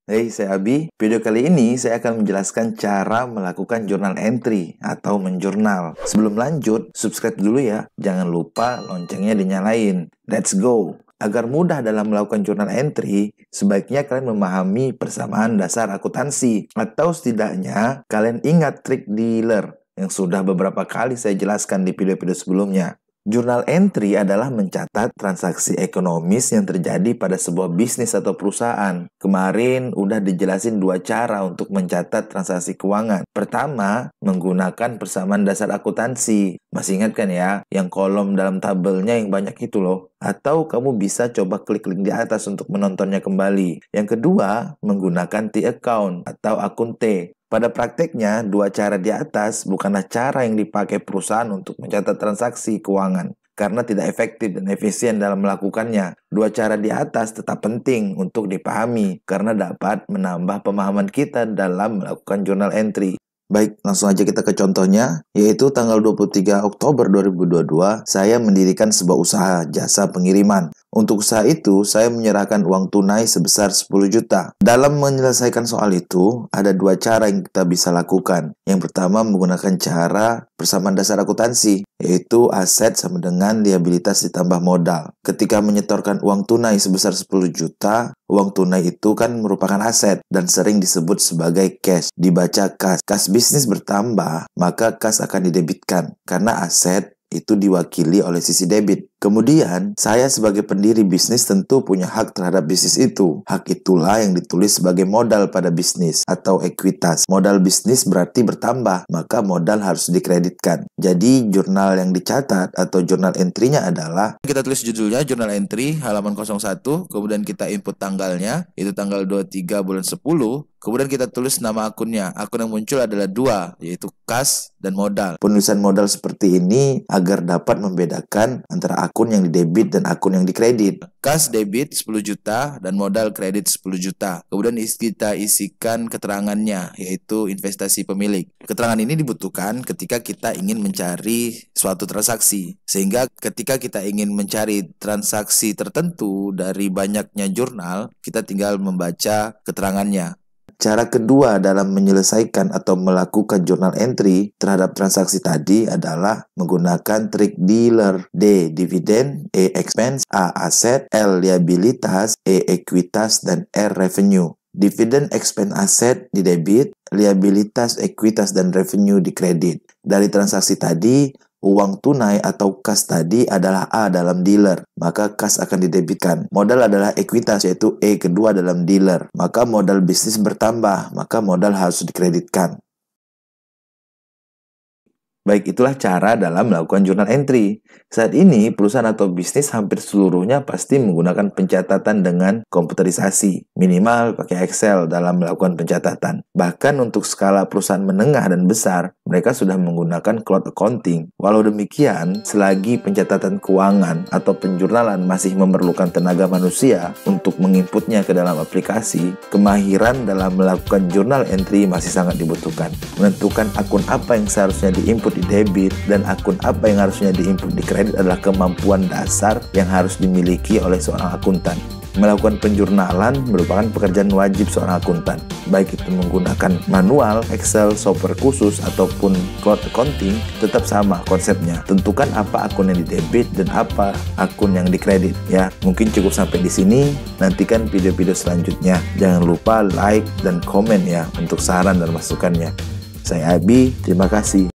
Hey, saya Abi. Video kali ini saya akan menjelaskan cara melakukan journal entry atau menjurnal. Sebelum lanjut, subscribe dulu ya. Jangan lupa loncengnya dinyalain. Let's go! Agar mudah dalam melakukan journal entry, sebaiknya kalian memahami persamaan dasar akuntansi. Atau setidaknya kalian ingat trik dealer yang sudah beberapa kali saya jelaskan di video-video sebelumnya. Journal entry adalah mencatat transaksi ekonomis yang terjadi pada sebuah bisnis atau perusahaan. Kemarin udah dijelasin dua cara untuk mencatat transaksi keuangan. Pertama, menggunakan persamaan dasar akuntansi. Masih ingat kan ya, yang kolom dalam tabelnya yang banyak itu loh. Atau kamu bisa coba klik link di atas untuk menontonnya kembali. Yang kedua, menggunakan T-account atau akun T. Pada prakteknya, dua cara di atas bukanlah cara yang dipakai perusahaan untuk mencatat transaksi keuangan karena tidak efektif dan efisien dalam melakukannya. Dua cara di atas tetap penting untuk dipahami karena dapat menambah pemahaman kita dalam melakukan journal entry. Baik, langsung aja kita ke contohnya, yaitu tanggal 23 Oktober 2022, saya mendirikan sebuah usaha jasa pengiriman. Untuk usaha itu, saya menyerahkan uang tunai sebesar 10 juta. Dalam menyelesaikan soal itu, ada dua cara yang kita bisa lakukan. Yang pertama, menggunakan cara persamaan dasar akuntansi, yaitu aset sama dengan liabilitas ditambah modal. Ketika menyetorkan uang tunai sebesar 10 juta, uang tunai itu kan merupakan aset dan sering disebut sebagai cash, dibaca kas. Kas bisnis bertambah, maka kas akan didebitkan karena aset itu diwakili oleh sisi debit. Kemudian, saya sebagai pendiri bisnis tentu punya hak terhadap bisnis itu. Hak itulah yang ditulis sebagai modal pada bisnis atau ekuitas. Modal bisnis berarti bertambah, maka modal harus dikreditkan. Jadi, jurnal yang dicatat atau jurnal entry-nya adalah, kita tulis judulnya jurnal entry halaman 01, kemudian kita input tanggalnya, itu tanggal 23 bulan 10, kemudian kita tulis nama akunnya. Akun yang muncul adalah dua, yaitu kas dan modal. Penulisan modal seperti ini agar dapat membedakan antara akun yang didebit dan akun yang dikredit. Kas debit 10 juta dan modal kredit 10 juta. Kemudian kita isikan keterangannya, yaitu investasi pemilik. Keterangan ini dibutuhkan ketika kita ingin mencari suatu transaksi. Sehingga ketika kita ingin mencari transaksi tertentu dari banyaknya jurnal, kita tinggal membaca keterangannya. Cara kedua dalam menyelesaikan atau melakukan journal entry terhadap transaksi tadi adalah menggunakan trik dealer. D. Dividen, E. Expense, A. Aset, L. Liabilitas, E. Ekuitas, dan R. Revenue. Dividen, expense, aset didebit, liabilitas, ekuitas, dan revenue dikredit. Dari transaksi tadi, uang tunai atau kas tadi adalah A dalam dealer, maka kas akan didebitkan. Modal adalah ekuitas, yaitu E kedua dalam dealer, maka modal bisnis bertambah, maka modal harus dikreditkan. Baik, itulah cara dalam melakukan journal entry. Saat ini, perusahaan atau bisnis hampir seluruhnya pasti menggunakan pencatatan dengan komputerisasi. Minimal pakai Excel dalam melakukan pencatatan. Bahkan untuk skala perusahaan menengah dan besar, mereka sudah menggunakan cloud accounting. Walau demikian, selagi pencatatan keuangan atau penjurnalan masih memerlukan tenaga manusia untuk menginputnya ke dalam aplikasi, kemahiran dalam melakukan journal entry masih sangat dibutuhkan. Menentukan akun apa yang seharusnya diinput di debit dan akun apa yang harusnya diinput di kredit adalah kemampuan dasar yang harus dimiliki oleh seorang akuntan. Melakukan penjurnalan merupakan pekerjaan wajib seorang akuntan, baik itu menggunakan manual, Excel, software khusus, ataupun cloud accounting, tetap sama konsepnya. Tentukan apa akun yang didebit dan apa akun yang dikredit. Ya, mungkin cukup sampai di sini. Nantikan video-video selanjutnya. Jangan lupa like dan komen ya untuk saran dan masukannya. Saya Abi, terima kasih.